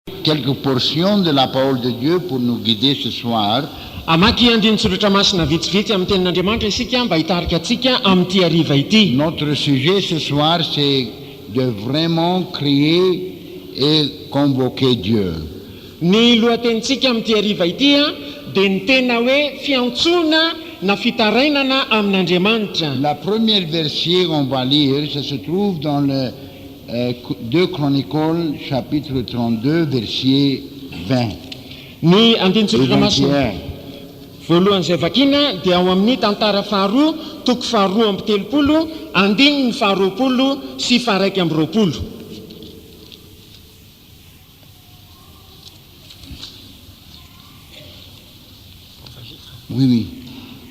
quelques portions de la parole de Dieu pour nous guider ce soir. Amaky andinin-tsoratra masina vitsivitsy amin'ny tenin'Andriamanitra isika mba hitarika antsika amin'ity hariva ity. Notre sujet ce soir, c'est de vraiment crier et convoquer Dieu. Ny lohatenintsika amin'ity hariva ity dia ny tena hoe fiantsoana na fitarainana amin'Andriamanitra. La première verset qu'on va lire, ça se trouve dans le 2 Chroniques, chapitre 32, verset 20. Ny andinin-tsoratra masina voalohan'izay vakina dia ao amin'ny tantara faharoa toko faharoa amby telopolo andininy faharoapolo sy faharaiky amby roapolo. Oui.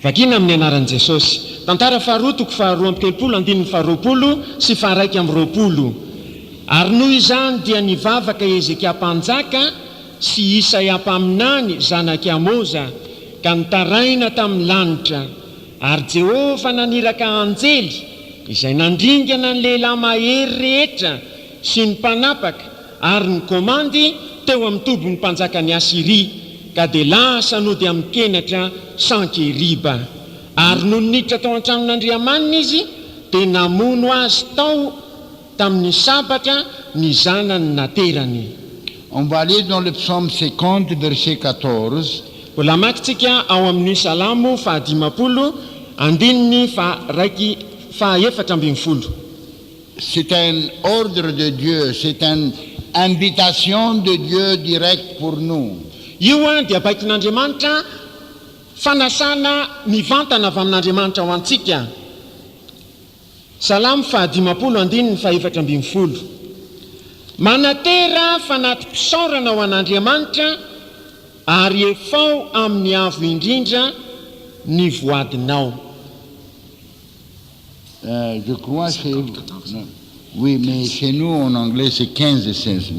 Vakina amin'ny anaran'i Jesosy. Tantara faharoa toko faharoa amby telopolo andininy faharoapolo sy faharaiky amby roapolo. Ary noho izany dia nivavaka Ezekia mpanjaka sy Isaia mpaminany zanaky Amoza ka nitaraina tamin'ny lanitra. Ary Jehova naniraka anjely izay nandringana ny lehilahy mahery rehetra sy ny mpanapaka ary ny komandy teo amin'ny tobon'ny mpanjakany Asiria ka dia lasa no dia mikenatra Sankeriba. Ary no niditra tao an-tranon'Andriamanina izy dia namono azy tao tamin'ny sabatra ny zanany naterany. On va lire dans le psaume 50, verset 14. Mbola makitsika ao amin'ny salamo fahadimapolo andininy fahaefatra ambin'ny folo. C'est un ordre de Dieu, c'est une invitation de Dieu direct pour nous. Io dia baikin'Andriamanitra fanasana mivantana avy amin'Andriamanitra ho antsika. Salamo fahadimapolo andininy fahaefatra ambin'ny folo. Manatera fanatim-pisaorana ho an'Andriamanitra ary efao amin'ny avo indrindra ny voadinao. Je crois que oui, mais chez nous en anglais c'est 15 et 16.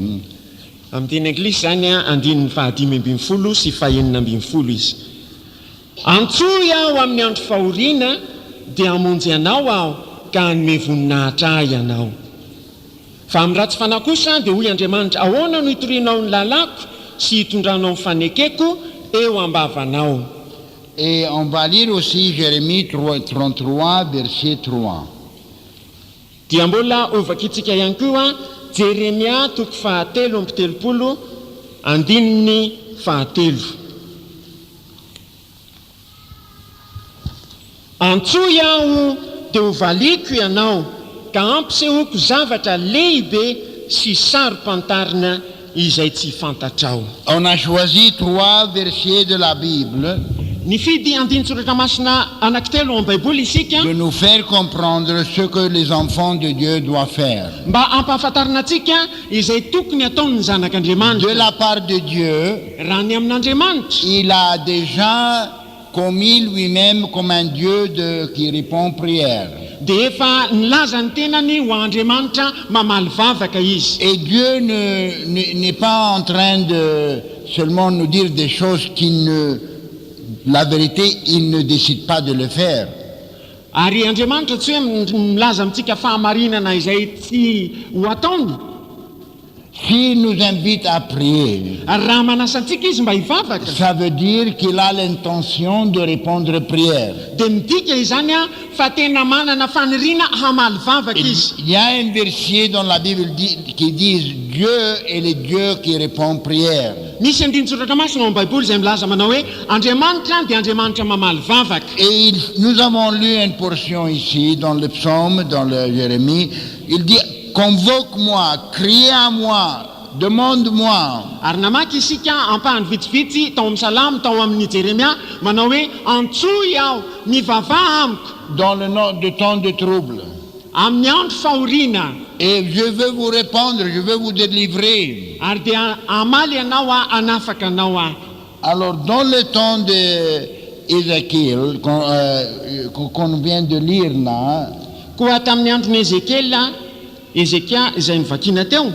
Amin'ny teny anglisy zany andininy fahadimy ambin'ny folo sy fahaenina ambin'ny folo izy. Antsoy aho amin'ny andro fahoriana dia hamonjy anao aho ka hanome voninahitra ahy ianao. Fa amin'ny ratsy fanahy kosa dia hoy Andriamanitra, ahoana no hitorianao ny lalako sy hitondranao ny fanekeko eo ambavanao. Et on va lire aussi Jérémie 33, verset 3. Dia mbola ovakitsika ihany koa Jeremia toko fahatelo amby telopolo andininy fahatelo. Antsoy aho dia hovaliko ianao ka ampisehoko zavatra lehibe sy sarom-pantarina izay tsy fantatrao. On a choisi 3 versets de la Bible Nifidy andinin-tsoratra masina anankitelo amin'ny Baiboly isika de nous faire comprendre ce que les enfants de Dieu doivent faire. mba ampahafantarina antsika izay tokony ataon'ny De zanak'Andriamanitra. la part de Dieu, Raha ny amin'Andriamanitra il a déjà commis lui-même comme un Dieu qui répond prière. dia efa nilaza ny tenany ho Andriamanitra mamaly vavaka izy. Et Dieu n'est pas en train de seulement nous dire des choses la vérité, il ne décide pas de le faire. Ary Andriamanitra tsy hoe milaza amintsika fahamarinana izay tsy ho ataony. S'il nous invite à prier, Ary raha manasa antsika izy mba hivavaka ça veut dire qu'il a l'intention de répondre prière. dia midika izany fa tena manana faniriana hamaly vavaka izy. Il y a un verset dans la Bible qui dit Dieu est le Dieu qui répond prière. Misy andinin-tsoratra masina ao amin'ny Baiboly izay milaza manao hoe Andriamanitra dia Andriamanitra mamaly vavaka. Et nous avons lu une portion ici dans le psaume, dans le Jérémie. Il dit convoque-moi, crie à moi, demande-moi. Ary namaky isika ampahany vitsivitsy tao amin'ny salamo tao amin'ny Jeremia manao hoe antsoy aho mivavaha amiko Dans le temps de trouble. amin'ny andro fahoriana Et je veux vous répondre, je veux vous délivrer. ary dia amaly ianao anafaka anao Alors, dans le temps d'Ézéchiel, qu'on vient de lire là, koa tamin'ny andron'ny Ezekia izay nivakina teo.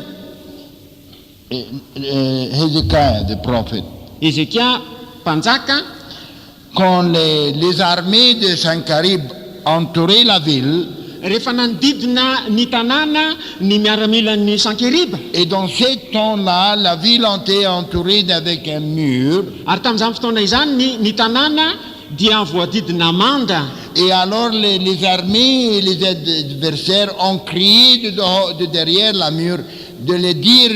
Hezekiah, the prophet, Ezekia mpanjaka quand les armées de Sankarib entouraient la ville, rehefa nanodidina ny tanàna ny miaramilan'ny Sankeriba. Et dans ces temps-là, la ville était entourée avec un mur. Ary tamin'izany fotoana izany ny tanàna dia voadidina manda. Et alors les armées et les adversaires ont crié de derrière la mur de les dire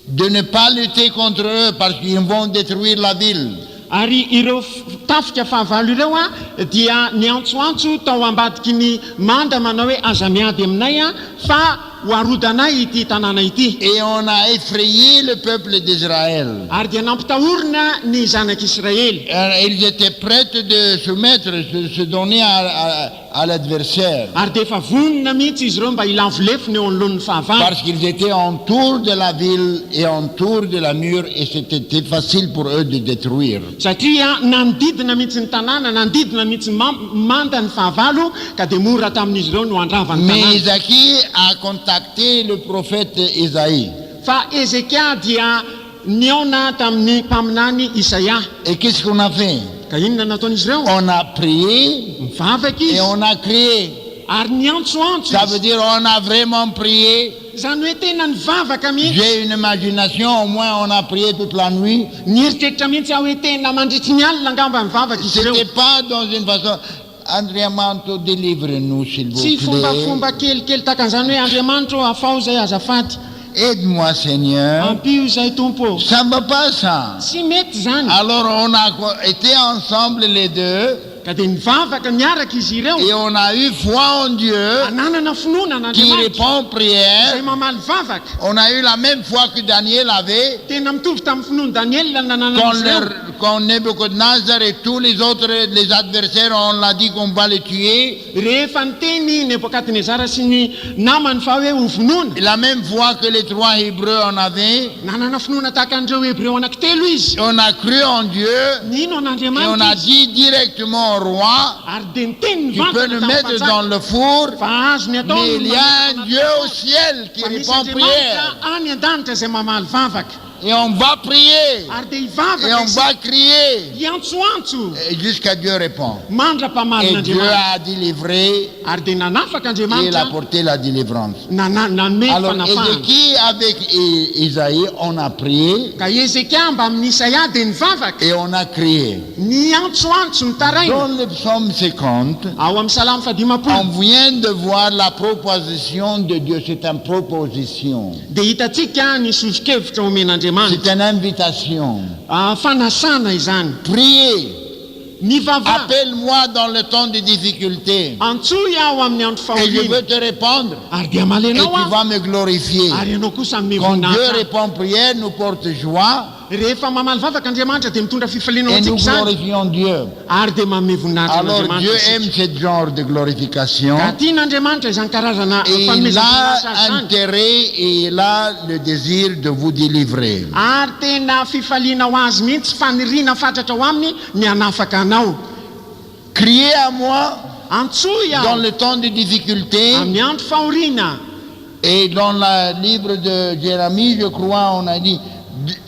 de ne pas lutter contre eux parce qu'ils vont détruire la ville. Ary ireo tafika fahavalo ireo dia niantsoantso tao ambadiky ny manda manao hoe aza miady aminay fa hoarodanay ity tanàna ity. Et on a effrayé le peuple d'Israël. Ary dia nampitahorina ny zanak'Israely. Ils étaient prêts de soumettre, de se donner à l'adversaire. Ary dia efa vonina mihitsy izy ireo mba hilavolefona eo anoloan'ny fahavalo. Parce qu'ils étaient autour de la ville et autour de la mur et c'était facile pour eux de détruire. Satria nanodidina mihitsy ny tanàna, nanodidina mihitsy manda ny fahavalo ka dia mora tamin'izy ireo no andravany tanàna. Mais Isaïe a contacté le prophète Isaïe. Fa Ezékia dia niona tamin'ny mpaminany Isaia. Et qu'est-ce qu'on a fait? Ka inona nataon'izy ireo? On a prié Mivavaka izy et on a crié. ary niantsoantso Ça izy. veut dire on a vraiment prié. Zany hoe tena nivavaka mihitsy. J'ai une imagination, au moins on a prié toute la nuit. Nieritreritra mihitsy aho hoe tena mandritry ny alina angamba mivavaka izy ireo. C'était pas dans une façon... Andriamanto, délivre-nous s'il vous Tsy plaît. fombafomba kelikely takan'izany hoe Andriamanitro afao zay azafady. Aide-moi Seigneur. Ampio zay tompo. Ça ne va pas ça. Tsy mety zany. Alors on a été ensemble les deux Ka dia nivavaka niaraka izy ireo. et on a eu foi en Dieu Nanana finoana qui n'Andriamanitra répond aux prières. zay mamaly vavaka. On a eu la même foi que Daniel avait Tena mitovy tamin'ny finoany Daniel nanana izy ireo. quand Nebuchadnezzar et tous les autres, les adversaires, on l'a dit qu'on va les tuer. Rehefa niteny Nebokadnezara sy ny namany fa hoe ho vonoana. La même foi que les trois Hébreux en avaient. Nanana finoana tahaka an'ireo Hebreo anankitelo izy. On a cru en Dieu Nino et on a an'Andriamanitra izy. dit directement au roi, Ary dia niteny tu peux nous mettre dans le four, fa azo ny atao mais il y a un Dieu au ciel qui fa misy répond aux prières. Andriamanitra any an-danitra zay mamaly vavaka. Et on va prier, Ary dia et hivavaka on izy. va crier, Hiantsoantso et jusqu'à Dieu répond. Et Dieu mandrapamalyn'Andriamanitra. a délivré Ary dia nanafaka et il a Andriamanitra porté la délivrance. nanome Alors, fanafahana. Ézéchie avec Isaïe, on a prié Ka Ezekia mba amin'ny Isaia dia nivavaka. et on a crié. Niantsoantso nitaraina. Dans le psaume 50, Ao amin'ny Salamo on fadimapolo vient de voir la proposition de Dieu. C'est une proposition. dia hitantsika ny sozokevitra omen'Andriamanitra. C'est une invitation. Fanasana izany. Priez. Mivavaka. Appelle-moi dans le temps de difficulté. Antsoy aho amin'ny andro Et je fahoriana. veux te répondre. Ary dia Et malenao tu aho. vas me glorifier. Ary ianao kosa Quand Dieu mivoninahitra. répond prière, nous porte joie Rehefa mamaly vavaka Andriamanitra dia mitondra fifaliana ho et nous antsika izany. glorifions Dieu. Ary dia manome voninahitra Alors Dieu an'Andriamanitra aime isika. ce genre de glorification. Ka tian'Andriamanitra izany karazana Et il fanomezam-pirinasa a zany. intérêt et il a le désir de vous délivrer. Ary tena fifaliana ho azy mihitsy faniriana fatratra ho aminy ny hanafaka anao. Criez à moi Antsoy dans aho le temps de difficulté. amin'ny andro fahoriana. Et dans le livre de Jérémie, je crois, on a dit,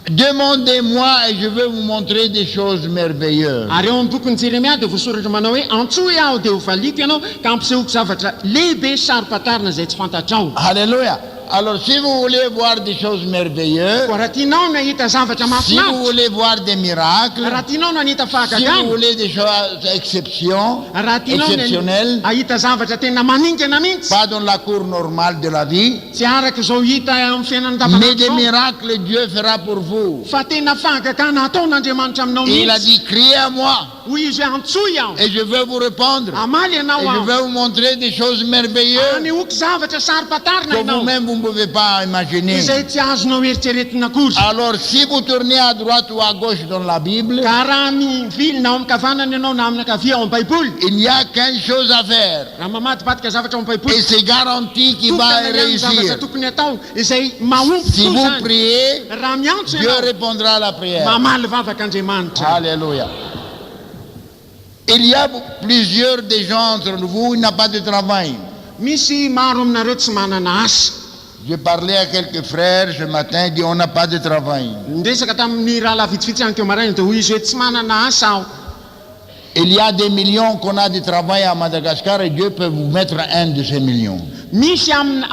demandez-moi et je vais vous montrer des choses merveilleuses. Ary eo amin'ny bokon'ny Jeremia dia voasoratra manao hoe antsoy aho dia ho valiko ianao ka ampisehoko zavatra lehibe saro-patarina izay tsy fantatrao. Alléluia. Alors si vous voulez voir des choses merveilleuses, Koa raha tianao no hahita zavatra si vous mahafinaritra, voulez voir des miracles, raha tianao no hanita si vous fahagagana, voulez des choses raha tianao exceptionnelles, no hahita zavatra tena maningana mihitsy, pas dans la cour normale de la vie, tsy araka izao hita amin'ny fiainana mais des andavanandro, miracles Dieu fera pour vous. fa tena fahagagana ataon'Andriamanitra aminao Et il a mihitsy. dit, criez à moi Hoy izy hoe antsoy aho, et je vais vous répondre. amaly Et ianao je aho, vais vous montrer des choses merveilleuses anehoky zavatra saro-patarina que ianao, vous-même vous ne pouvez pas imaginer. izay tsy azonao eritreretina akory. Alors si vous tournez à droite ou à gauche dans la Bible, Ka raha mivily na ao amin'ny kavanana ianao na amin'ny ankavia ao amin'ny baiboly, il n'y a qu'une chose à faire. raha mamadibadika zavatra ao amin'ny Et baiboly, c'est garanti qu'il va tokana ihany zavatra réussir. tokony atao izay mahomby Si tokoa vous zany. priez, Raha miantso Dieu ianao, répondra à la prière. mamaly vavaka Andriamanitra. Alléluia. Il y a plusieurs des gens entre vous, il n'a pas de travail. Misy maro aminareo tsy manana asa. J'ai parlé à quelques frères ce matin, ils disent on n'a pas de travail. Ndresaka tamin'ny raha vitsivitsy any teo maraina dia hoy izy hoe tsy manana asa aho. Il y a des millions qu'on a de travail à Madagascar et Dieu peut vous mettre un de ces millions. Misy amin'ny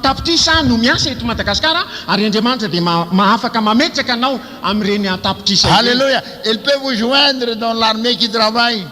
tapitrisa no miasa eto Madagasikara ary Andriamanitra dia mahafaka mametraka anao amin'ireny tapitrisa. Alléluia. Il peut vous joindre dans l'armée qui travaille.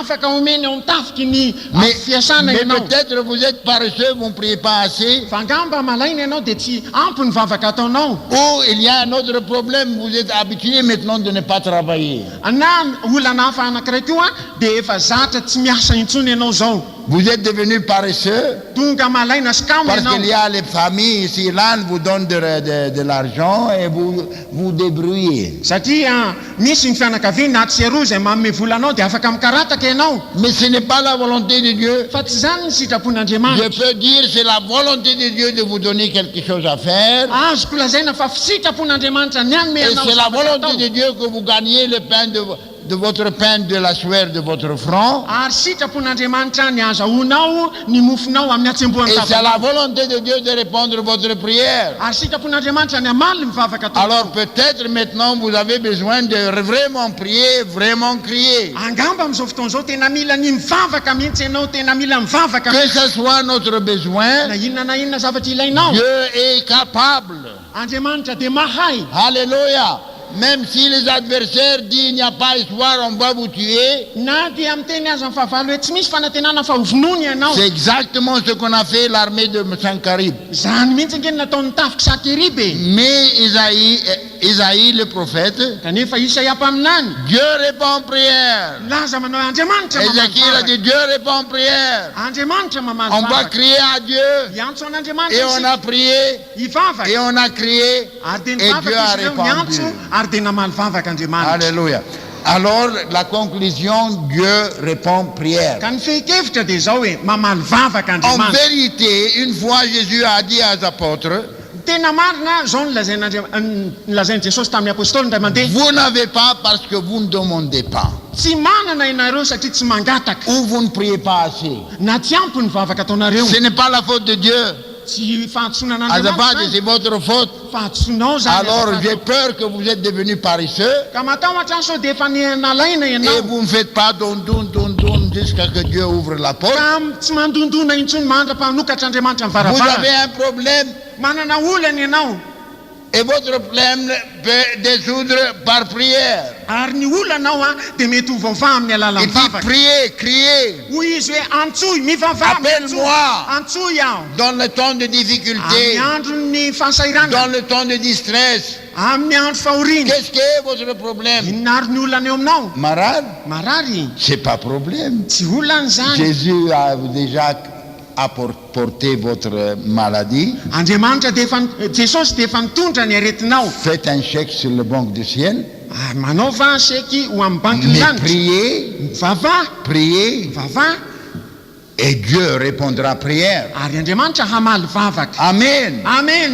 Afaka omeny ao mitafika ny Mais fiasana ianao. peut-être vous êtes paresseux, vous ne priez pas assez. Fa angamba malaina ianao dia tsy ampy ny vavaka ataonao. Ou il y a un autre problème, vous êtes habitué maintenant de ne pas travailler. Na olana hafa anankiray koa dia efa zatra tsy miasa intsony ianao zao. Vous êtes devenu paresseux Tonga malaina sy kamo parce ianao. qu'il y a les familles ici, là, vous donnent de l'argent et vous vous débrouillez. Satria misy ny fianakaviana aty sy aroa izay manome volanao dia afaka mikarataka ianao. Mais ce n'est pas la volonté de Dieu. Fa tsy zany ny Je sitrapon'Andriamanitra. peux dire c'est la volonté de Dieu de vous donner quelque chose à faire. Azoko lazaina fa sitrapon'Andriamanitra ny anome Et anao c'est la zavatra volonté atao. de Dieu que vous gagnez le pain de votre pain de la sueur de votre front. Ary sitrapon'Andriamanitra ny azahoanao ny mofonao amin'ny atsembohan'ny Et c'est tavanao. la volonté de Dieu de répondre à votre prière. Ary sitrapon'Andriamanitra ny amaly ny vavaka atao. Alors peut-être maintenant vous avez besoin de vraiment prier, vraiment crier. Angamba amin'izao fotoana izao tena mila ny mivavaka mihitsy ianao, tena mila mivavaka. Que ce soit notre besoin, Na inona zavatra ilainao. Dieu est capable. Andriamanitra dia mahay. Alléluia. Même si les adversaires disent il n'y a pas espoir, on va vous tuer. Na dia miteny azy amin'ny fahavalo hoe tsy misy fanantenana fa hovonoana ianao. C'est exactement ce qu'on a fait l'armée de Sankarib. Zany mihitsy angeny nataon'ny tafika Sakeribe. Mais Isaïe le prophète, Kanefa Isaia mpaminany Dieu répond en prière. laza manao Andriamanitra Ézéchiel a dit Dieu répond en prière. Andriamanitra mamaly On va vavaka. crier à Dieu. Iantso Et an'Andriamanitra on izy. a prié. Hivavaka. Et on a crié. Ary dia Et nivavaka Dieu izy a ireo répondu. niantso ary dia namaly vavaka Andriamanitra. Alléluia. Alors, la conclusion, Dieu répond prière. Ka ny fehi-kevitra dia zao hoe mamaly vavaka En Andriamanitra. vérité, une fois Jésus a dit aux apôtres, Tena marina zao nolazain'i Jesosy tamin'ny apôstôly ndray mandeha. vous n'avez pas parce que vous ne demandez pas. Tsy manana ianareo satria tsy mangataka. Ou vous ne priez pas assez. Na tsy ampy ny vavaka ataonareo. Ce n'est pas la faute de Dieu. Tsy fahatsoana Azabad, n'Andriamanitra. c'est votre faute. Fahatsoanao zany. Alors j'ai peur que vous êtes devenus paresseux Ka matahotra sao dia efa nalaina et ianao. vous ne faites pas don jusqu'à que Dieu ouvre la porte. Ka tsy mandondona intsony mandra-panokatra Andriamanitra ny Vous avez varavara. un problème Manana olana ianao. et votre problème peut dissoudre par prière. Ary ny olanao dia mety ho vaovà amin'ny Il alalan'ny dit vavaka. priez, criez. Hoy izy hoe antsoy mivavà. Appelle-moi. Antsoy aho. Dans le temps de difficulté, Amin'ny andron'ny fahasairana. dans le temps de distress. Amin'ny andro fahoriana. Qu'est-ce que est votre problème? Inona ary ny olana eo aminao? Malade? Marary. C'est pas problème. Tsy olana zany. Jésus a déjà apporté votre maladie. Andriamanitra dia efa Jesosy dia efa nitondra ny aretinao. Faites un chèque sur le banque du ciel. Manaova seky ho amin'ny banky ny Mais lanitra. priez, Mivavà. priez, Mivavà. et Dieu répondra à prière. Ary Andriamanitra hamaly vavaka. Amen. Amen.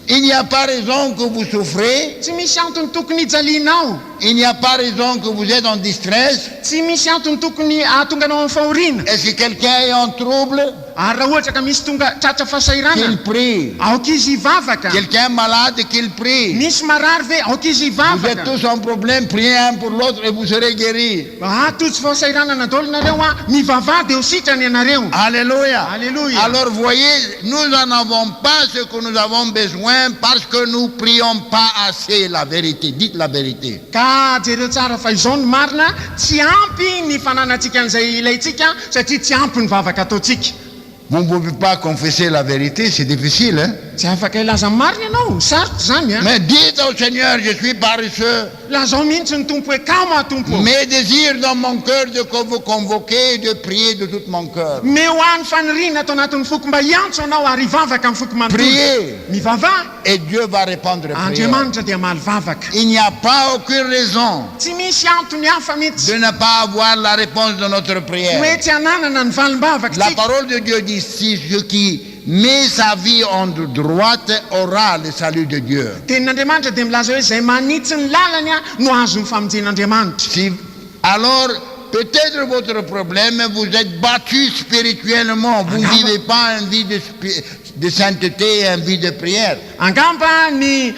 Il n'y a pas raison que vous souffrez. Tsy misy antony tokony hijalianao. Il n'y a pas raison que vous êtes en distress. Tsy misy antony tokony ahatonga anao amin'ny fahoriana. Est-ce que quelqu'un est en trouble? Ary raha ohatra ka misy tonga tratra fahasairana, Qu'il prie. aoka izy hivavaka. Quelqu'un malade, qu'il prie. Misy marary ve, aoka izy Vous êtes hivavaka. tous en problème, priez un pour l'autre et vous serez guéris. Tojo fahasairana nadolo nareo mivavà dia ho sitrany ianareo. Alléluia. Alléluia. Alors voyez, nous n'en avons pas ce que nous avons besoin parce que nous prions pas assez la vérité. Dites la vérité. Ka jereo tsara fa izao ny marina, tsy ampy ny fananantsika an'izay ilayntsika satria tsy ampy ny vavaka ataontsika. Vous ne pouvez pas confesser la vérité, c'est difficile. Hein? Tsy afaka ilaza ny marina ianao, sarotra zany a. Mais dites au Seigneur, je suis paresseux. Lazao mihitsy ny tompo hoe kamo tompo. Mes désirs dans mon cœur de vous convoquer et de prier de tout mon cœur. Mehoany faniriana atao anatin'ny foko mba hiantso anao ary hivavaka amin'ny foko manontolo. Priez Mivavà. et Dieu va répondre à prière. Andriamanitra dia maly vavaka. Il n'y a pas aucune raison Tsy misy antony hafa mihitsy de ne pas avoir la réponse de notre prière. hoe tsy hananana ny valim-bavaka La tsika. parole de Dieu dit si ce qui met sa vie en droite aura le salut de Dieu. Tenin'Andriamanitra dia milaza hoe izay manitsy ny lalany no azo ny famonjen'Andriamanitra. Alors, peut-être votre problème, vous êtes battu spirituellement, vous ne vivez pas une vie de sainteté et une vie de prière. Angamba ny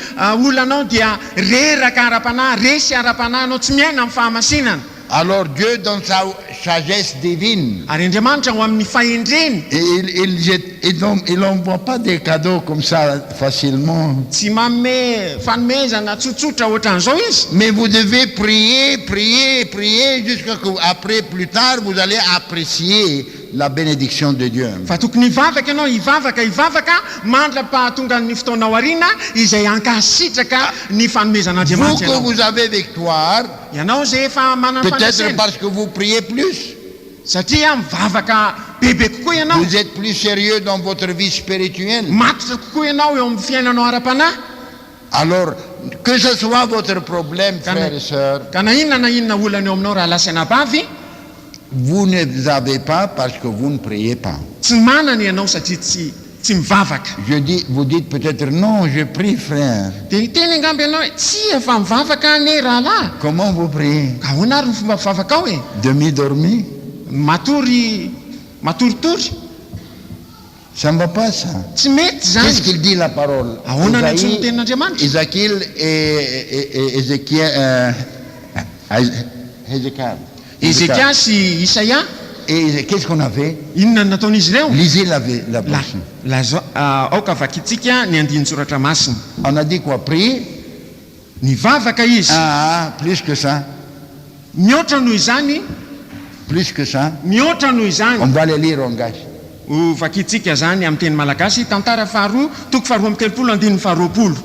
olanao dia reraka ara-panahy, resy ara-panahy, anao tsy miaina amin'ny fahamasinana. Alors Dieu, dans sa sagesse divine, Ary Andriamanitra ho amin'ny fahendreny il n'envoie pas des cadeaux comme ça facilement. tsy manome fanomezana tsotsotra ohatran'izao izy. Mais vous devez prier, prier, prier, jusqu'à que après, plus tard, vous allez apprécier la bénédiction de Dieu. Fa tokony hivavaka ianao, hivavaka mandra-pahatonga ny fotoana aoriana izay ankasitraka ny Vous fanomezan'Andriamanitra que ianao. vous avez victoire, Ianao zay efa manana peut-être fanasena parce que vous priez plus, satria mivavaka bebe kokoa ianao, vous êtes plus sérieux dans votre vie spirituelle. matotra kokoa ianao eo amin'ny fiainanao ara-panahy. Alors, que ce soit votre problème, frères et sœurs, Ka na inona olana eo aminao raha lasaina bavy, vous ne les avez pas parce que vous ne priez pas. tsy manana ianao satria tsy mivavaka. Vous dites peut-être non, je prie, frère. Dia hiteny angamby ianao hoe tsy efa mivavaka ane rahalahy. Comment vous priez? Ka ahoana ary ny fomba mivavaka ao e? Demi-dormi? Matoritory. Ça ne va pas, ça. Tsy mety Qu'est-ce zany. qu'il dit la parole? Ahoana ny antsoiny tenin'Andriamanitra? Ézéchiel et Ézéchiel. Ezékia sy Isaia, Et qu'est-ce qu'on a fait? inona ny nataon'izy ireo? Lisez la portion. Aoka vakitsika ny andiny soratra masina. On a dit quoi? Prier? Nivavaka izy. Plus que ça. Mihoatra noho izany, Plus que ça. mihoatra noho izany. On va les lire en gage. Ho vakitsika zany amin'ny teny malagasy, tantara faharoa, toko faharoa amby telopolo, andininy faharoapolo.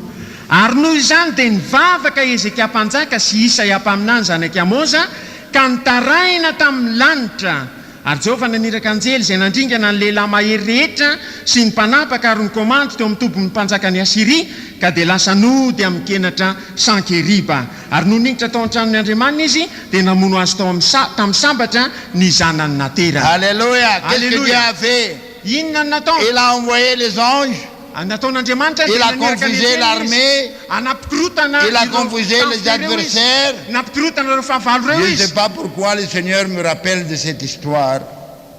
Ary noho izany dia nivavaka Ezekia mpanjaka sy Isaia mpaminany zanaky Amoza ka nitaraina tamin'ny lanitra. Ary Jehovah naniraka anjely izay nandringana ny lehilahy mahery rehetra sy ny mpanapaka ary ny komandy teo amin'ny tombon'ny mpanjaka ny Asiria ka dia lasa nody amin'ny kenatra Sankeriba. Ary noho ningitra tao an-tranon'ny Andriamanina izy dia namono azy tamin'ny sabatra ny zanany natera. Alléluia. Qu'est-ce que Alléluia. Dieu a fait? Inona ny natao? Il a envoyé les anges. Nataon'Andriamanitra Il dia a naniraka confusé ny l'armée. anapikorotana Il a ireo confusé les tampy ireo izy. adversaires. Napikorotana ireo fahavalo Je ireo ne sais izy. pas pourquoi le Seigneur me rappelle de cette histoire.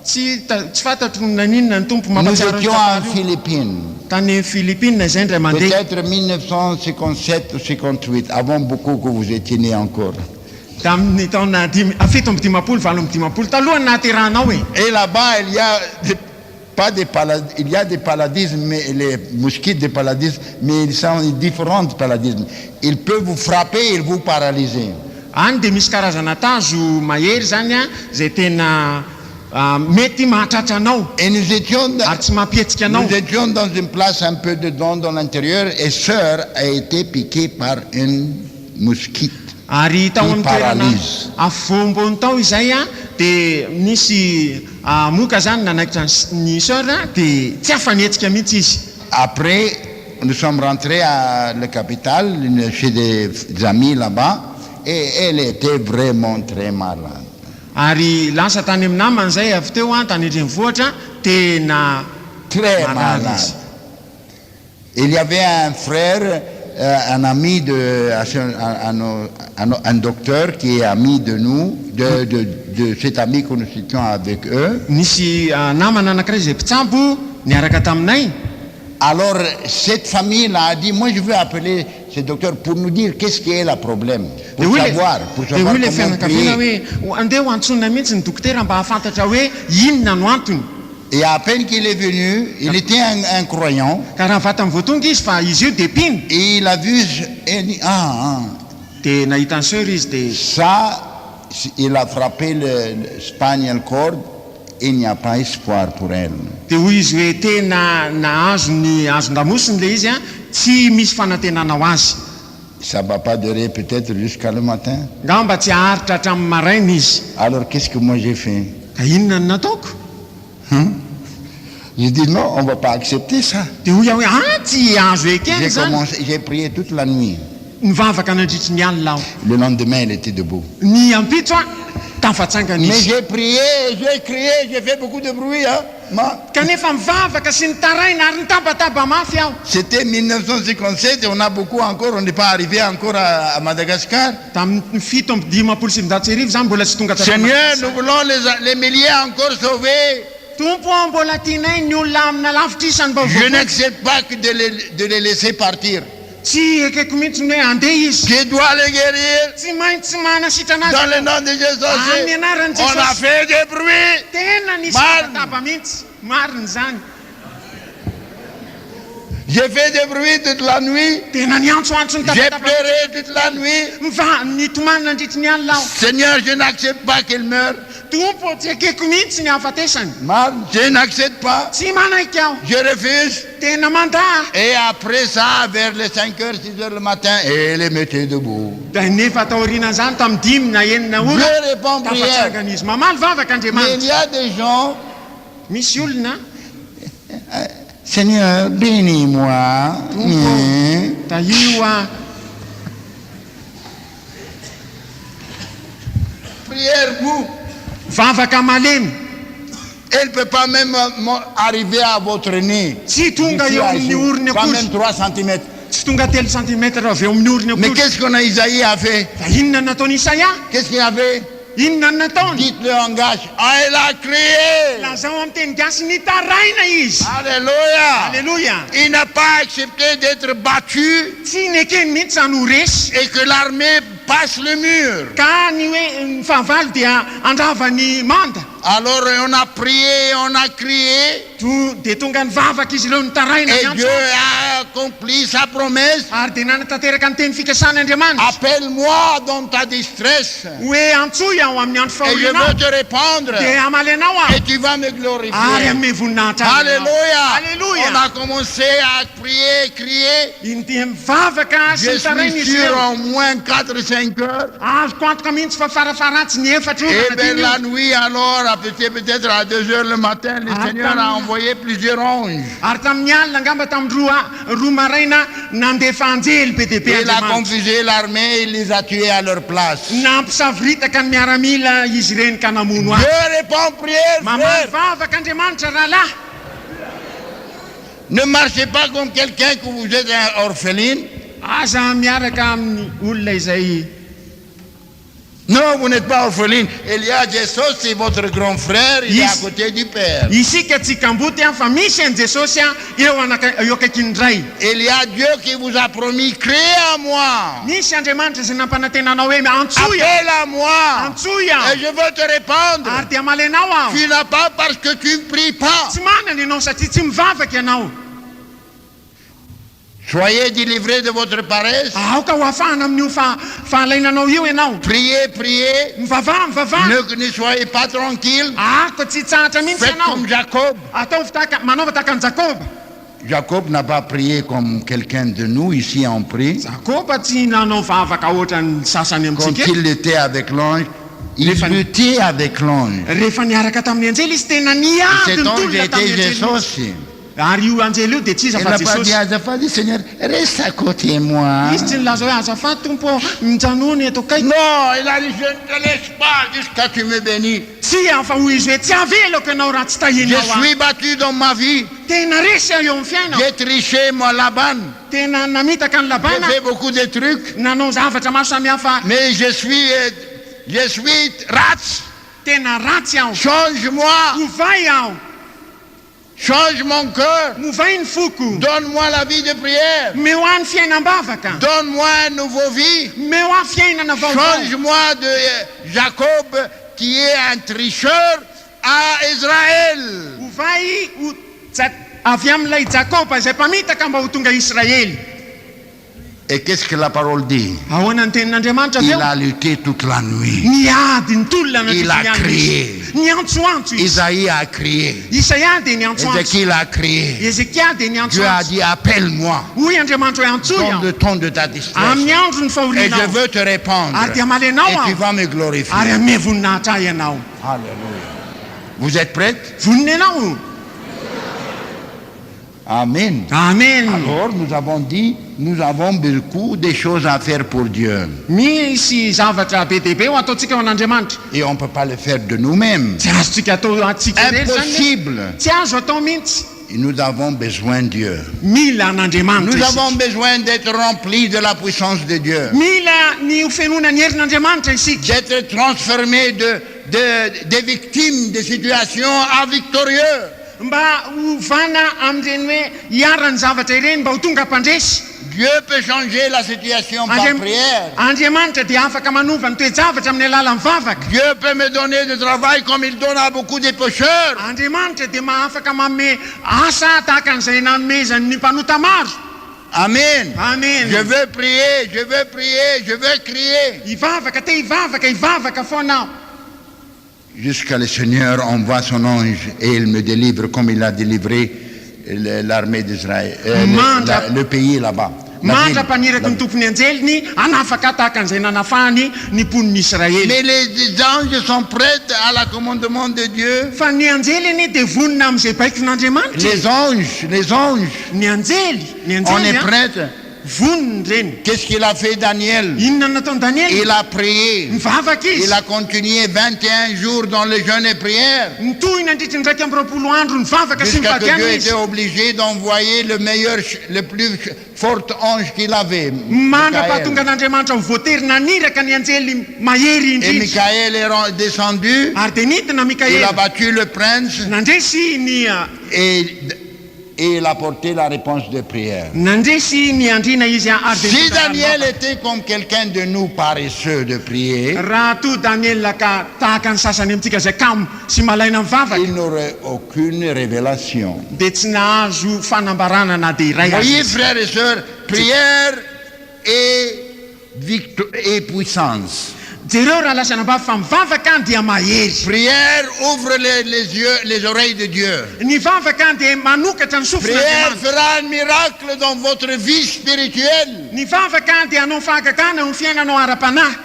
Tsy fantatro naninona ny tompo Nous mampatsiaro ny étions en tantara io. Philippines. Tany Philippines izay indray mandeha. Peut-être 1957 ou 58, avant beaucoup que vous étiez nés encore. Tamin'ny taona fito amby dimapolo, valo amby dimapolo talohany nahaterahanao e. Et là-bas, il y a des paludismes, mais les mosquites des paludismes, mais ils sont différents paludismes. Ils peuvent vous frapper et vous paralyser. Any dia misy karazana tazo mahery zany a zay tena mety mahatratra anao Et nous étions ary tsy mampihetsika anao. dans une place un peu dedans dans l'intérieur et sœur a été piquée par une mosquite. Ary tao amin'ny toerana paralyse. afovoambony tao izay a dia nisy moka zany nanaikitra ny sœur dia tsy afanetsika mihitsy izy. Après, nous sommes rentrés à la capitale, chez des amis là-bas, et elle était vraiment très malade. Ary lasa tany amin'ny namany zay avy teo tany renivohitra tena Très malade malade. izy. Il y avait un frère, un ami un docteur qui est ami de nous, de cet ami que nous étions avec eux. Nisy namana anankiray izay mpitsabo niaraka taminay. Alors, cette famille-là a dit, moi je veux appeler ce docteur pour nous dire qu'est-ce qui est le problème, pour savoir dia hoy le comment fianakaviana prier. hoe andeha ho antsonina mihitsy ny dokotera mba hahafantatra hoe inona no antony. Et à peine qu'il est venu, il était un croyant, Ka raha vata mivoatonga izy fa izy io dia mpino. et il a vu, et il dit, Dia nahita ny sœur izy dia ça, il a frappé le spinal cord, il n'y a pas espoir pour elle. dia hoy izy hoe tena nahazo ny azon-damosiny le izy a tsy misy fanantenana ho azy. Ça ne va pas durer peut-être jusqu'à le matin. Ngamba tsy haharitra hatramin'ny maraina izy. Alors qu'est-ce que moi j'ai fait? Ka inona no nataoko? J'ai dit non, on ne va pas accepter ça. Dia hoy aho hoe tsy azo ekeny zany. J'ai prié toute la nuit. Nivavaka nandritry ny alina aho. Le lendemain, elle était debout. Ny ampitso a tafatsangana Mais izy. j'ai prié, j'ai crié, j'ai fait beaucoup de bruit. Kanefa mivavaka sy nitaraina ary nitabataba mafy aho. C'était 1957 et on a beaucoup encore, on n'est pas arrivé encore à Madagascar. Tamin'ny fito amby dimapolo sy sivinjato sy arivo zany mbola tsy tonga Seigneur, nous voulons les milliers encore sauvés. Tompo mbola tianay ny olona amina lavitra isany mba Je n'accepte pas que de les laisser partir. tsy ekeko mihitsy ny hoe andeha izy qui doit le guérir. tsy maintsy manasitra Dans anazy le nom de Jésus, Amin'ny anaran'i on a Jesosy. fait des bruits. tena nisy Marina. fatataba mihitsy mariny zany J'ai fait des bruits toute la nuit. tena niantsoantso ny J'ai tabataba pleuré toute la nuit. miva nitomanina andritry ny alina aho Seigneur, je n'accepte pas qu'il meure. tompo tsy ekeko mihitsy ny afatesany Je n'accepte pas. tsy manaiky aho Je refuse. tena mandaa Et après ça, vers les 5h, 6h le matin, elle les mettait debout. da nefa taoriana zany tamin'ny 5 na 9 ora Je réponds prière. tafatsangana izy mamaly vavaka Mais il andriamanitra y a des gens, misy olona Seigneur, bénis-moi. da io a Prière, vous. vavaka malemy Elle ne peut pas même arriver à votre nez. tsy tonga Ici, eo à amin'ny ici. oriny Pas akory même 3 cm. tsy tonga 3 cm avy eo amin'ny oriny Mais akory qu'est-ce qu'on a Isaïe a fait? da inona nataony Isaia Qu'est-ce qu'il a fait? inona nataony Dites-le en gage. Ah, elle a crié. lazao amin'ny teny gasy nitaraina izy Alléluia. alleluia Il n'a pas accepté d'être battu tsy nekeny mihitsy zany ho resy et que l'armée passe le mur. ka ny hoe ny fahavalo dia andrava ny manda Alors on a prié, on a crié de tonga nivavaka izy ireo nitaraina et ny Dieu antso a accompli sa promesse. ary de nanatanteraka ny teny fikasàn'andriamanitra Appelle-moi dans ta distress hoe antsoy aho amin'ny andro et je fahorinao veux te répondre de amalenao aho et tu vas me ary glorifier. ame voninahitra Alléluia. Alléluia. On a commencé à prier, crier. de mivavaka sy Je nitaraina suis izy sûr ireo au moins 4-5 heures. azoko antoka mihitsy fa farafaratsy ny efatra Et ora vers na la dimy nuit, alors, peut-être à 2 heures le matin, le Ah, Seigneur a tam- envoyé plusieurs anges. ary tamin'ny alina angamba tamin'ny roa maraina nandefa anjely be deaibe Il a andriamanitra confusé l'armée, il les a tués à leur place. nampisaviritaka ny miaramila izy ireny ka namono azy Dieu répond prière, mamaly frère. vavaka andriamanitra rahalahy Ne marchez pas comme quelqu'un que vous êtes un orpheline. aza miaraka amin'ny olona izay Non, vous n'êtes pas orpheline. Elia Jesus, c'est votre grand frère, il est à Is- côté du Père. isika tsikamboty a fa misy an jesosy a eo akaikiny ray Il y a Dieu qui vous a promis, criez à moi. misy andriamanitra izay nampanantenanao hoe antsoy Appelle à moi. antsoy Et aho je veux te répondre. ary de amalenao aho Tu n'as pas parce que tu ne pries pas. tsy manana ianao satria tsy mivavaky ianao Soyez délivrés de votre paresse. aoka ho afahana amin'io fahalainanao io ianao Priez, priez. mivavaha Ne soyez pas tranquille. ako tsy tsahatra mihitsy Faites ianao comme Jacob. manaova tahaka ny jakoba Jacob n'a pas prié comme quelqu'un de nous, ici on prie. jakoba tsy nanao vavaka oatra ny sasany Quand amitsika il était avec l'ange, il luttait avec l'ange. rehefa niaraka tamin'ny anjely izy tena niady Cet ny ange tolona était tamin'ny anjely Jésus. ary io anjely io de tsy iza Il fa n'a pas dit jesosy à Zaphat, Seigneur, reste à côté de moi. izy tsy nilaza hoe azafady tompo mijanony eto kaiky Non, il a dit, je ne te laisse pas jusqu'à ce que tu me bénis. tsy afa ho izy hoe tsy avelako ianao raha tsy Je tahinao aho suis battu dans ma vie. tena resy aho eo amin'ny fiainao J'ai triché, moi, Laban. tena namitaka ny J'ai labana fait beaucoup de trucs. nanao zavatra maro samihafa Mais je suis rats. tena ratsy aho Change-moi. hovay aho Change mon cœur. movay ny foko Donne-moi la vie de prière. meo any fiainam-bavaka Donne-moi une nouvelle vie. meo a fiainana vaovao Change-moi de Jacob, qui est un tricheur, à Israël. hovay avy amin'ilay jakoba izay mpamitaka mba ho tonga israely Et qu'est-ce que la parole dit? ahoana ny tenin'andriamanitra Il aveo a lutté toute la nuit. niady ny tolona Il a crié. niantsoantso izy Isaïe a crié. isaia de niantsoantso Ézéchiel a crié. ezekia de Dieu a niantsoantso dit, appelle-moi hoy andriamanitra hoe antsoy dans aho le temps de ta distress. amin'ny andro ny Et fahorinao je veux te répondre. ary de amalenao Et tu aho vas me glorifier. ary ame voninahitra ahy ianao Alléluia. Vous êtes prêtes? vonina ianao Amen. amen Alors, nous avons dit, nous avons beaucoup de choses à faire pour Dieu. misy zavatra be dehibe ho ataontsika ao an'andriamanitra Et on ne peut pas le faire de nous-mêmes. tsy azotsika atao atsika rery zany Impossible. tsy azo atao mihitsy Nous avons besoin de Dieu. mila an'andriamanitra Nous isika. avons besoin d'être remplis de la puissance de Dieu. mila ny fenona ny herin'andriamanitra isika D'être transformés de victimes de situations à victorieux. mba hovana amin'ireny hoe hiarany zavatra ireny mba ho tonga mpandresy Dieu Dieu peut changer la situation par prière. Andriamanitra dia afaka manova ny toejavatra amin'ny alalan'ny vavaka. Dieu peut me donner du travail comme il donne à beaucoup de pécheurs. Andriamanitra dia afaka manome asa tahaka an'izay nanomezan'ny mpanota maro. Amen. Amen. Je veux prier, je veux prier, je veux crier. Ivavaka te ivavaka foana. Jusqu'à le Seigneur envoie son ange et il me délivre comme il a délivré l'armée d'Israël, le pays là-bas. Mandrapaniraky ny tompony anjeliny anafaka tahaka an'izay nanafahany ny mponiny Israely. Mais les anges sont prêts à la commandement de Dieu. Fa ny anjeliny dia vonona amin'izay baikon'Andriamanitra. Les anges. Ny anjely. On est prêts. Vonony reny. Qu'est-ce qu'il a fait Daniel? Inona nataony Daniel? Il a prié. Mivavaka izy. Il a continué 21 jours dans le jeûne et prière. Nitohy nandritra ny 220 andro nivavaka sy Jusqu'à que mivadiana Dieu izy. était obligé d'envoyer le meilleur, le plus fort ange qu'il avait. Mandrapahatonga an'Andriamanitra voatery naniraka ny anjely mahery Et indrindra. Michael est descendu. Ary dia nidina Il Mikaely. a battu le prince. Nandresy ny Et il a porté la réponse de prière. nandresy ny andrina izy ary dia Si Daniel était comme quelqu'un de nous paresseux de prier, raha to Daniel ka tahaka ny sasany amintsika izay kamo sy malaina mivavaka il n'aurait aucune révélation. dia tsy nahazo fanambarana na dia iray Voyez, azy. frères et sœurs, prière et puissance. Jereo raha lasa nambavy fa mivavaka any dia mahery. Prière ouvre les yeux, les oreilles de Dieu. Ny vavaka any dia manokatra ny Prière sofina. fera un miracle dans votre vie spirituelle. Ny vavaka any dia hanao fahagagana ny fiainanao ara-panahy.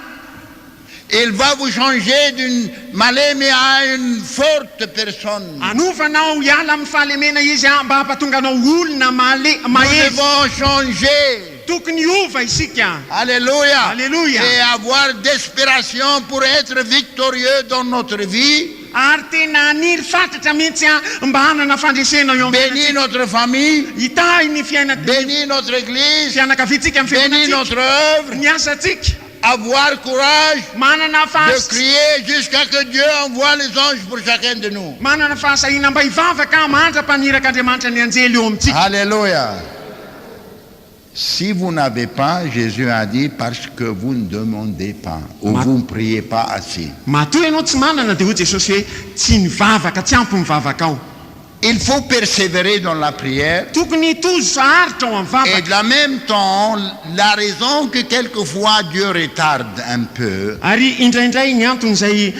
Il va vous changer d'une malaisie à une forte personne. Anovanao hiala amin'ny fahalemena izy mba hampatonga anao olona Nous mahery. devons changer. Tokony hiova isika. Alléluia. Alléluia. Et avoir d'espération pour être victorieux dans notre vie. Ary tena haniry fatratra mihitsy mba hanana fandresena eo amin'ny Bénis notre famille. hitahy ny fiaina Bénis notre église. fianakavitsika amin'ny Bénis fiainatsika. notre œuvre. Ny asatsika. Avoir courage Manana de fahas crier jusqu'à que Dieu envoie les anges pour chacun de nous. manana fahasahina mba hivavaka mandra-panirak'Andriamanitra ny anjely eo amintsika. Alléluia. Si vous n'avez pas, Jésus a dit, parce que vous ne demandez pas ou vous ne priez pas assez. Matoa ianao tsy manana dia hoy Jesosy hoe tsy nivavaka, tsy ampy mivavaka ao. Il faut persévérer dans la prière. Tokony hitozo saharitra ao amin'ny Et vavaka. de la même temps, la raison que quelquefois Dieu retarde un peu, Ary indraindray ny antony izay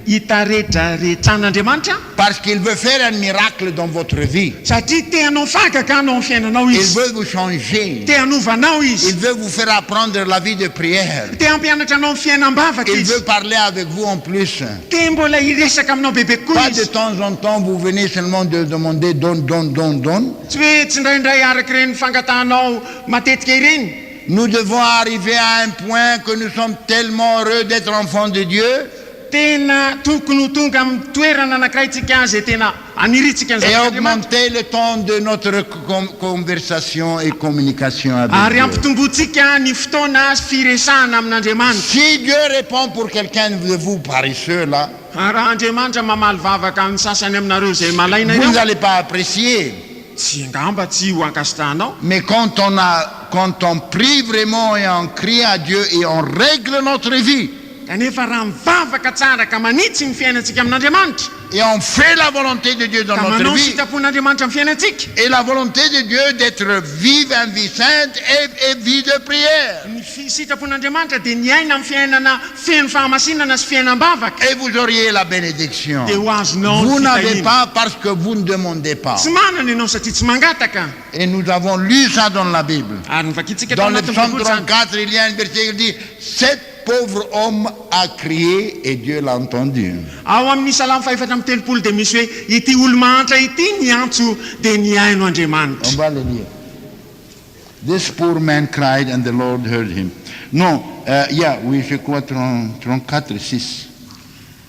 hitaretraretran'Andriamanitra parce qu'il veut faire un miracle dans votre vie. satria te hanao fahagaganao amin'ny fiainanao Il izy. veut vous changer. Te hanovanao Il izy. veut vous faire apprendre la vie de prière. Te hampianatra anao amin'ny fiainam-bavaka Il izy. veut parler avec vous en plus. Te mbola hiresaka aminao bebe kokoa Pas de izy. temps en temps, vous venez seulement de demander donne. Tsy hoe tsy indraindray araky ireny fangatahanao matetika ireny. Nous devons arriver à un point que nous sommes tellement heureux d'être enfants de Dieu Tena tokony ho tonga amin'ny toerana anankiray tsika izay tena aniritsika et an'izay augmenter le temps de notre conversation et communication avec ary Dieu. ampitombotsika ny fotoana firesahana amin'Andriamanitra. Si Dieu répond pour quelqu'un de vous paresseux là, Raha Andriamanitra mamaly vavaka amin'ny sasany aminareo izay malaina vous ireo, n'allez pas apprécier. tsy angamba tsy ho ankasitrahanao. Mais quand on prie vraiment et on crie à Dieu et on règle notre vie Kanefa raha mivavaka tsara ka manitsy ny fiainantsika amin'Andriamanitra et on fait la volonté de Dieu dans ka notre manao vie sitrapon'Andriamanitra amin'ny fiainantsika, et la volonté de Dieu d'être vive, une vie sainte et vie de prière. ny sitrapon'Andriamanitra dia ny aina amin'ny fiainana feno fahamasinana sy fiainam-bavaka Et vous auriez la bénédiction. dia ho azonao Vous ny n'avez fitahina. pas parce que vous ne demandez pas. Tsy manana ianao satria tsy mangataka. Et nous avons lu ça dans la Bible. Ary nivakitsika Dans tao le anatin'ny psaume baiboly zany. 34, il y a un verset qui dit « Cet pauvre homme a crié et Dieu l'a entendu. Ao amin'ny salamo fahaefatra amin'ny telopolo dia misy hoe ity olo mahantra ity ny antso dia ny haino » On Andriamanitra. va le lire. This poor man cried and the Lord heard him. Non, oui, je crois 34, 6.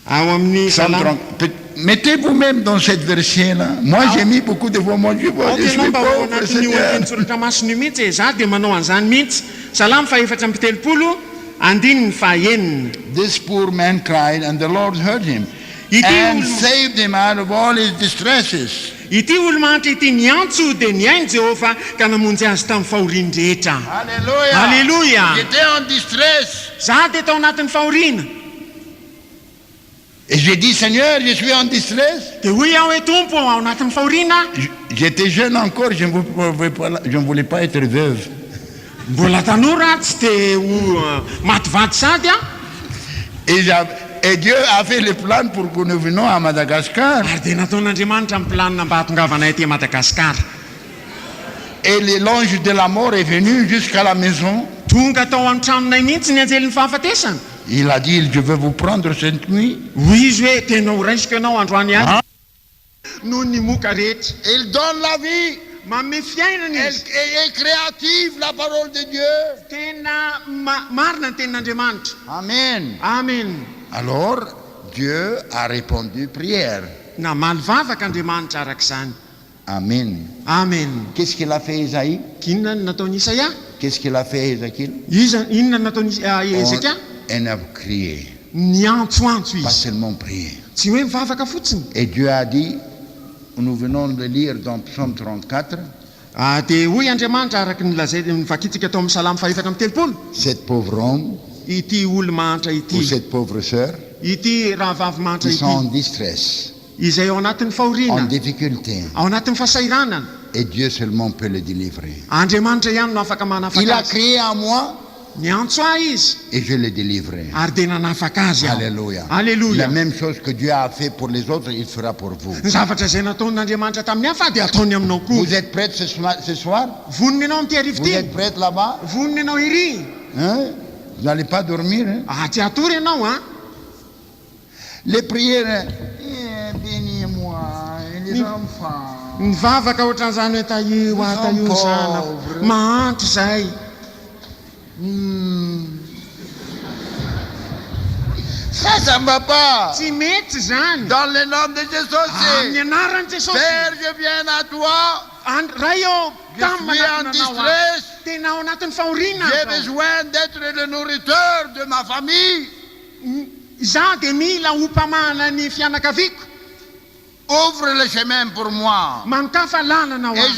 Ao amin'ny Psaume salamo 30. Mettez vous-même dans cette verset-là. Moi, j'ai mis beaucoup de fois. Moi, je aoka suis ianao mba ao pauvre, anatin'io Seigneur. anteny-tsoratra masony io mihitsy za dia manao an'izany mihitsy. Salamo fahaefatra amin'ny telopolo andininy fahaenina. This poor man cried and the Lord heard him Ity and olo- saved him out of all his distresses. ity olo-manitra ity niantso dia niainy Jehova ka namonjy azy tamin'ny fahoriany rehetra. Alléluia. Alléluia. J'étais en distress. Za dia tao anatin'ny fahoriana. Et j'ai dit, Seigneur, je suis en distress. Dia hoy aho hoe tompo ao anatin'ny fahoriana. J'étais jeune encore, je ne voulais pas être veuve. Mbola tanora tsy dia ho mativady sady a. Et Dieu a fait le plan pour que nous venions à Madagascar. Ary dia nataon'Andriamanitra amin'ny planina mba hahatongavanay aty Madagasikara. Et l'ange de la mort est venu jusqu'à la maison. Tonga tao amin'ny tranonay mihitsy ny anjelin'ny fahafatesana. Il a dit, je vais vous prendre cette nuit. Hoy izy hoe tena ho raisiko ianao androany azy noho ny moka rehetra. Il donne la vie. Manome fiainana Elle izy. est créative, la parole de Dieu. Tena marina ny tenin'Andriamanitra. Amen. Amen. Alors, Dieu a répondu prière. Namaly vavaka Andriamanitra arak'izany. Amen. Amen. Qu'est-ce qu'il a fait Isaïe? Inona ny nataony Isaia? Qu'est-ce qu'il a fait Ézéchiel? Inona ny nataony Ezeka? On a crié, Niantsoantso pas izy. seulement prié. Tsy hoe mivavaka fotsiny. Et Dieu a dit, nous venons de lire dans Psaume 34, Dia hoy Andriamanitra araky nivakitsika tao amin'ny Salamo fahaefatra amby telopolo. cet pauvre homme Ity olo-manitra ou ity, cette pauvre sœur, ity rahavavy manitra qui sont en ity, distress, izay ao anatin'ny en fahoriana, difficulté, ao anatin'ny fahasairanana. et Dieu seulement peut le délivrer. Andriamanitra ihany no afaka Il manafaka a azy. crié à moi Niantso ahy izy et je l'ai délivré. ary dia nanafaka azy aho. Alléluia. Alléluia. La même chose que Dieu a fait pour les autres, il fera pour vous. Ny zavatra izay nataon'Andriamanitra tamin'ny hafa dia ataony aminao koa. Vous êtes prêts ce soir? Voniny ianao amin'ity hariva Vous ity. êtes prêts là-bas? Voniny ianao iry. Hein? Vous n'allez pas dormir, hein? Tsy atory ianao a. Les prières, bénis-moi, et les enfants. Ny vavaka ohatran'izany hoe taio taio zanako. Mahantra izay. Ça ne va pas. Tsy mety zany. Dans le nom de Amin'ny Jésus, anaran'i Jesosy. Père, je viens à toi. Raio Je suis en distress. tena ao anatin'ny fahoriana. J'ai besoin d'être le nourriteur de ma famille. Za dia mila ho mpamana ny fianakaviako. Ouvre le chemin pour moi. Mankafa lalana ho Et ahy.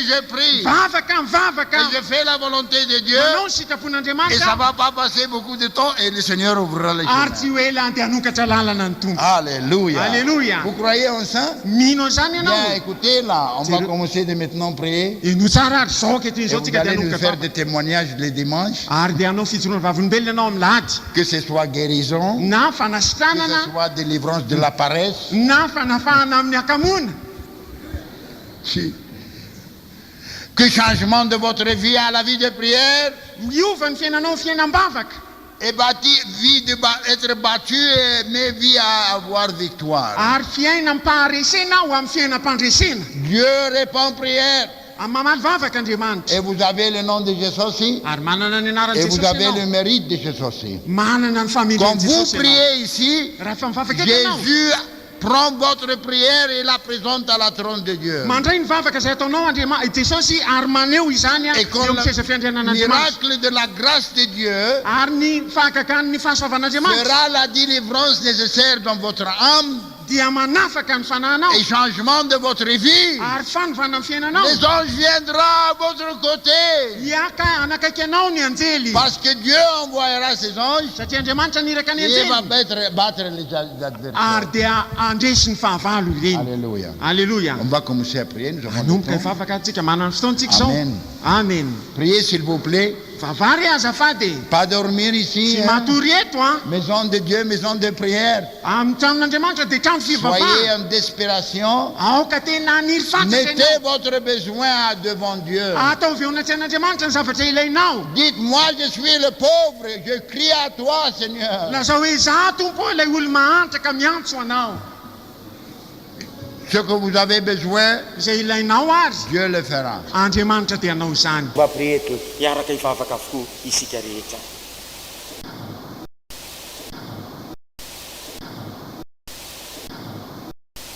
je prie. Vavaka mivavaka. Et je fais la volonté de Dieu. Manao ny Et ça sitrapon'Andriamanitra. ne va pas passer beaucoup de temps et le Seigneur ouvrira le Ary tsy chemin. ho ela dia hanokatra lalana ny tompo. Alléluia. Alléluia. Vous croyez en ça? Mino zany Bien, ianao. écoutez là, on va commencer de maintenant prier. No tsara ary zao ankehitriny Et zao vous tsika dia allez nous hanokatra faire vavaka. des témoignages les dimanches. Ary dia hanao fijoroana vavolombelona ianao amin'ny lahady. Que ce soit guérison, Na que fanasitranana, ce soit délivrance de la paresse. na fanafahana amin'ny akamona. Si. Que changement de votre vie à la vie de prière Miova ny fiainanao fiainam-bavaka. et être battu mais vie à avoir victoire. Ary fiaina ampaharesena ho amin'ny fiainam-pandresena. Dieu répond prière. Amin'ny mamaly vavaka Andriamanitra. Et vous avez le nom de Jésus aussi. Ary manana ny anaran'i Et vous Jesosy avez le ianao. mérite de Jésus aussi. Manana ny Quand familian'i vous Jesosy ianao. priez ici, Raha fa mivavaka eto ianao. Jésus prend votre prière et la présente à la trône de Dieu. Mandray ny vavaka izay ataonao Jesosy ary maneho izany Et eo quand amin'ny seza le fiandrianan'Andriamanitra. miracle de la grâce de Dieu Ary ny fahagagan'ny fahasoavan'Andriamanitra fera la délivrance nécessaire dans votre âme dia manafaka ny fanahinao. et changement de votre vie. Ary fanovana amin'ny fiainanao. Les anges viendront à votre côté Hiaka anakaiky anao ny anjely. parce que Dieu envoyera ses anges Satria Andriamanitra niraka ny et il va anjely. battre les adversaires. Ary dia andresy ny fahavalo ireny. Alléluia. Alleluia. On va commencer à prier. Nous avons le Anomboka temps. hivavaka antsika manana fotoantsika zao. Amen. Amen. Priez s'il vous plaît. Vavary azafady. Pas dormir ici. Tsy hein. matory eto a. Maison de Dieu, maison de prière. Amin'ny tranon'Andriamanitra dia trano Soyez fivavahana. en desperation. Aoka tena aniry fatratra Mettez ianao. votre besoin devant Dieu. Ataovy eo anaty an'Andriamanitra ny zavatra ilainao. Dites, moi je suis le pauvre, je crie à toi Seigneur. Lazao hoe za tompo ilay olo mahantraka miantso anao. Ce que vous avez besoin, Izay ilainao ary Dieu le fera. Andriamanitra dia anao izany. On va prier tous. Hiaraka hivavaka avokoa isika rehetra.